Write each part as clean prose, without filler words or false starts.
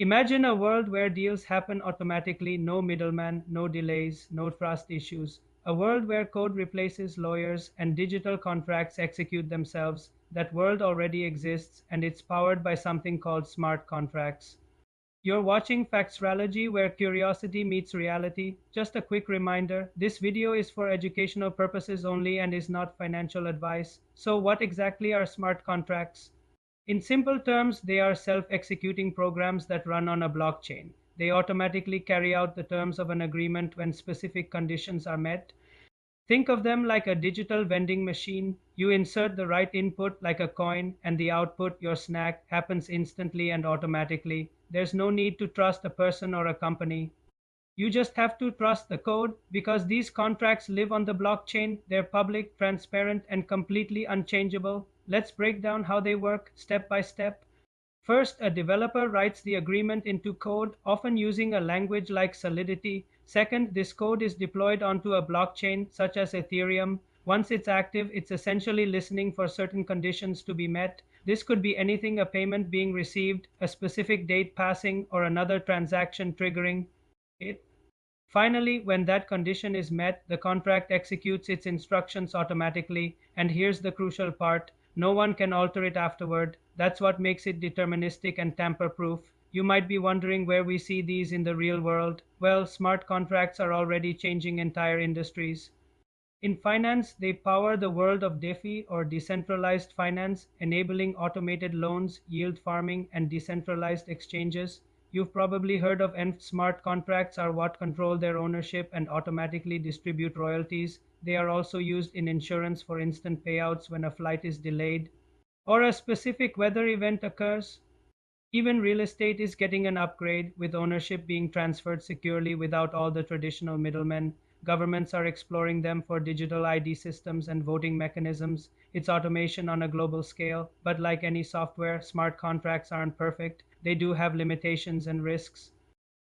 Imagine a world where deals happen automatically, no middleman, no delays, no trust issues. A world where code replaces lawyers and digital contracts execute themselves. That world already exists and it's powered by something called smart contracts. You're watching Factsralogy where curiosity meets reality. Just a quick reminder, this video is for educational purposes only and is not financial advice. So what exactly are smart contracts? In simple terms, they are self-executing programs that run on a blockchain. They automatically carry out the terms of an agreement when specific conditions are met. Think of them like a digital vending machine. You insert the right input, like a coin, and the output, your snack, happens instantly and automatically. There's no need to trust a person or a company. You just have to trust the code because these contracts live on the blockchain. They're public, transparent, and completely unchangeable. Let's break down how they work step by step. First, a developer writes the agreement into code, often using a language like Solidity. Second, this code is deployed onto a blockchain such as Ethereum. Once it's active, it's essentially listening for certain conditions to be met. This could be anything: a payment being received, a specific date passing, or another transaction triggering it. Finally, when that condition is met, the contract executes its instructions automatically. And here's the crucial part: no one can alter it afterward. That's what makes it deterministic and tamper proof. You might be wondering where we see these in the real world. Well, smart contracts are already changing entire industries. In finance, they power the world of DeFi or decentralized finance, enabling automated loans, yield farming, and decentralized exchanges. You've probably heard of ENF. Smart contracts are what control their ownership and automatically distribute royalties. They are also used in insurance for instant payouts when a flight is delayed or a specific weather event occurs. Even real estate is getting an upgrade, with ownership being transferred securely without all the traditional middlemen. Governments are exploring them for digital ID systems and voting mechanisms. It's automation on a global scale, but like any software, smart contracts aren't perfect. They do have limitations and risks.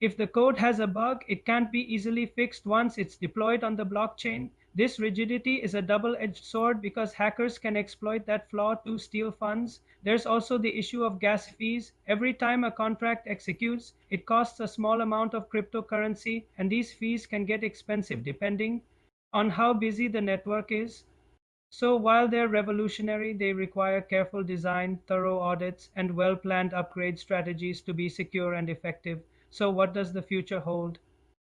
If the code has a bug, it can't be easily fixed once it's deployed on the blockchain. This rigidity is a double-edged sword because hackers can exploit that flaw to steal funds. There's also the issue of gas fees. Every time a contract executes, it costs a small amount of cryptocurrency, and these fees can get expensive depending on how busy the network is. So while they're revolutionary, they require careful design, thorough audits, and well-planned upgrade strategies to be secure and effective. So what does the future hold?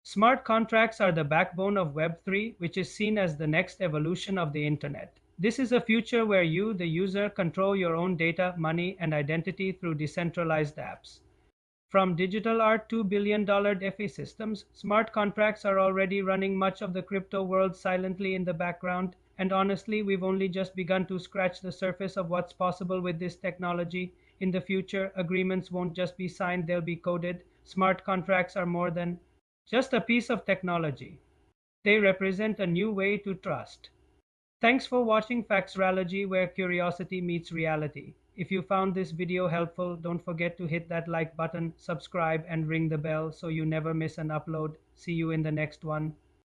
Smart contracts are the backbone of Web3, which is seen as the next evolution of the internet. This is a future where you, the user, control your own data, money, and identity through decentralized apps. From digital art to billion-dollar DeFi systems, smart contracts are already running much of the crypto world silently in the background. And honestly, we've only just begun to scratch the surface of what's possible with this technology. In the future, agreements won't just be signed, they'll be coded. Smart contracts are more than just a piece of technology. They represent a new way to trust. Thanks for watching Factsralogy, where curiosity meets reality. If you found this video helpful, don't forget to hit that like button, subscribe, and ring the bell so you never miss an upload. See you in the next one.